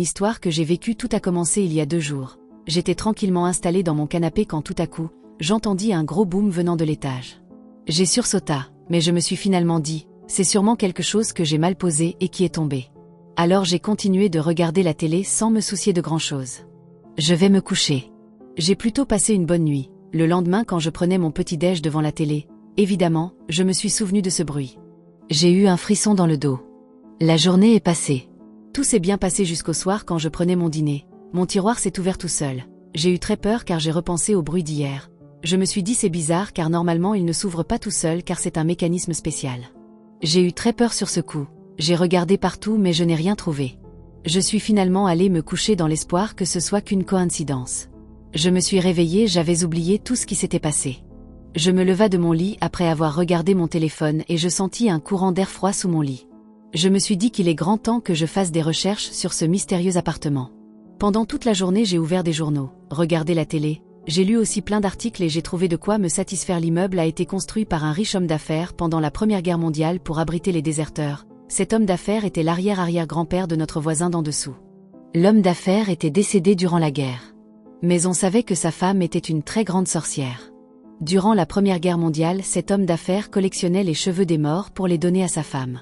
L'histoire que j'ai vécue, tout a commencé il y a 2 jours. J'étais tranquillement installée dans mon canapé quand tout à coup, j'entendis un gros boom venant de l'étage. J'ai sursauté, mais je me suis finalement dit, c'est sûrement quelque chose que j'ai mal posé et qui est tombé. Alors j'ai continué de regarder la télé sans me soucier de grand-chose. Je vais me coucher. J'ai plutôt passé une bonne nuit. Le lendemain, quand je prenais mon petit-déj devant la télé, évidemment, je me suis souvenu de ce bruit. J'ai eu un frisson dans le dos. La journée est passée. Tout s'est bien passé jusqu'au soir quand je prenais mon dîner. Mon tiroir s'est ouvert tout seul. J'ai eu très peur car j'ai repensé au bruit d'hier. Je me suis dit c'est bizarre car normalement il ne s'ouvre pas tout seul car c'est un mécanisme spécial. J'ai eu très peur sur ce coup. J'ai regardé partout mais je n'ai rien trouvé. Je suis finalement allée me coucher dans l'espoir que ce soit qu'une coïncidence. Je me suis réveillée, j'avais oublié tout ce qui s'était passé. Je me leva de mon lit après avoir regardé mon téléphone et je sentis un courant d'air froid sous mon lit. Je me suis dit qu'il est grand temps que je fasse des recherches sur ce mystérieux appartement. Pendant toute la journée, j'ai ouvert des journaux, regardé la télé, j'ai lu aussi plein d'articles et j'ai trouvé de quoi me satisfaire. L'immeuble a été construit par un riche homme d'affaires pendant la Première Guerre mondiale pour abriter les déserteurs. Cet homme d'affaires était l'arrière-arrière-grand-père de notre voisin d'en dessous. L'homme d'affaires était décédé durant la guerre. Mais on savait que sa femme était une très grande sorcière. Durant la Première Guerre mondiale, cet homme d'affaires collectionnait les cheveux des morts pour les donner à sa femme.